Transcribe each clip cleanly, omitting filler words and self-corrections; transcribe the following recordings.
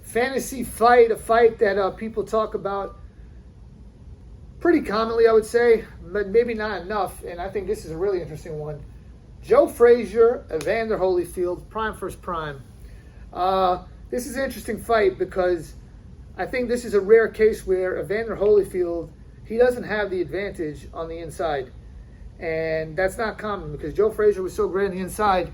fantasy fight, a fight that people talk about pretty commonly, I would say, but maybe not enough. And I think this is a really interesting one. Joe Frazier, Evander Holyfield, prime versus prime. This is an interesting fight because I think this is a rare case where Evander Holyfield, he doesn't have the advantage on the inside. And that's not common because Joe Frazier was so great on the inside.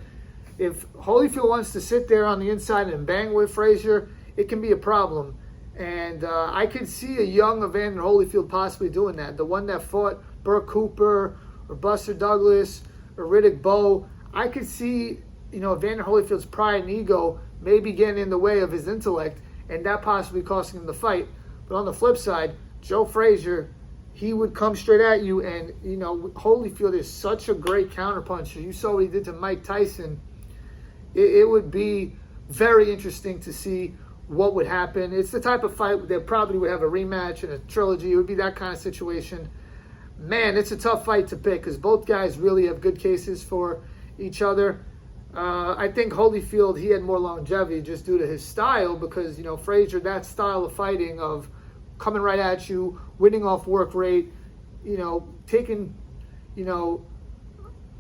If Holyfield wants to sit there on the inside and bang with Frazier, it can be a problem. And I could see a young Evander Holyfield possibly doing that. The one that fought Burke Cooper or Buster Douglas or Riddick Bowe. I could see, Evander Holyfield's pride and ego maybe getting in the way of his intellect and that possibly costing him the fight. But on the flip side, Joe Frazier, he would come straight at you. And, Holyfield is such a great counterpuncher. You saw what he did to Mike Tyson. It would be very interesting to see what would happen. It's the type of fight that probably would have a rematch and a trilogy. It would be that kind of situation. Man, it's a tough fight to pick because both guys really have good cases for each other. I think Holyfield, he had more longevity just due to his style because, Frazier, that style of fighting of coming right at you, winning off work rate, taking,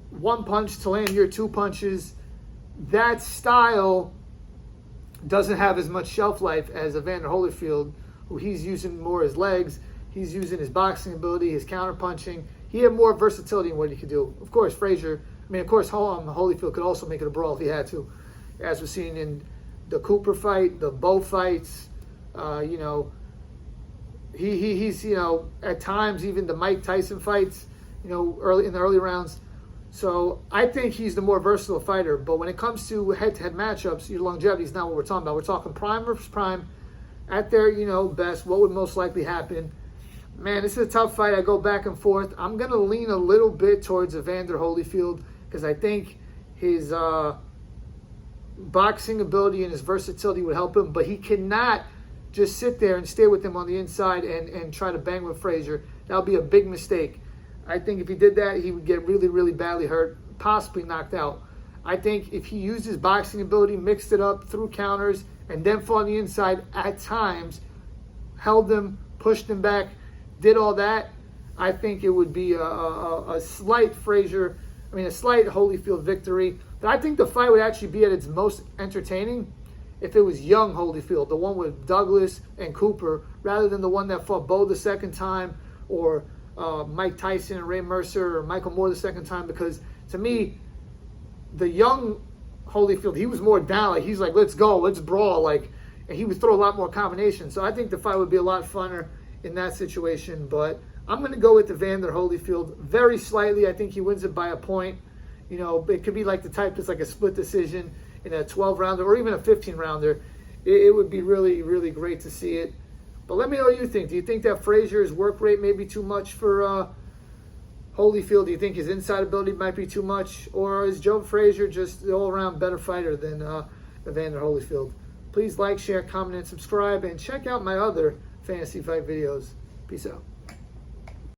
one punch to land your two punches, that style doesn't have as much shelf life as Evander Holyfield, who he's using more his legs, he's using his boxing ability, his counter punching. He had more versatility in what he could do. Of course, Holyfield could also make it a brawl if he had to, as we've seen in the Cooper fight, the Bowe fights. He's at times even the Mike Tyson fights, early in the early rounds. So I think he's the more versatile fighter. But when it comes to head-to-head matchups, your longevity is not what we're talking about. We're talking prime versus prime at their, best. What would most likely happen? Man, this is a tough fight. I go back and forth. I'm going to lean a little bit towards Evander Holyfield because I think his boxing ability and his versatility would help him. But he cannot just sit there and stay with him on the inside and try to bang with Frazier. That would be a big mistake. I think if he did that, he would get really, really badly hurt, possibly knocked out. I think if he used his boxing ability, mixed it up through counters, and then fought on the inside at times, held him, pushed him back, did all that, I think it would be a slight Holyfield victory. But I think the fight would actually be at its most entertaining if it was young Holyfield, the one with Douglas and Cooper, rather than the one that fought Bowe the second time or Mike Tyson and Ray Mercer or Michael Moore the second time. Because to me, the young Holyfield, he was more down. He's like, let's go, let's brawl. And he would throw a lot more combinations. So I think the fight would be a lot funner in that situation. But I'm going to go with Evander Holyfield very slightly. I think he wins it by a point. It could be like the type that's like a split decision in a 12-rounder or even a 15-rounder. It would be really, really great to see it. But let me know what you think. Do you think that Frazier's work rate may be too much for Holyfield? Do you think his inside ability might be too much? Or is Joe Frazier just the all-around better fighter than Evander Holyfield? Please like, share, comment, and subscribe. And check out my other fantasy fight videos. Peace out.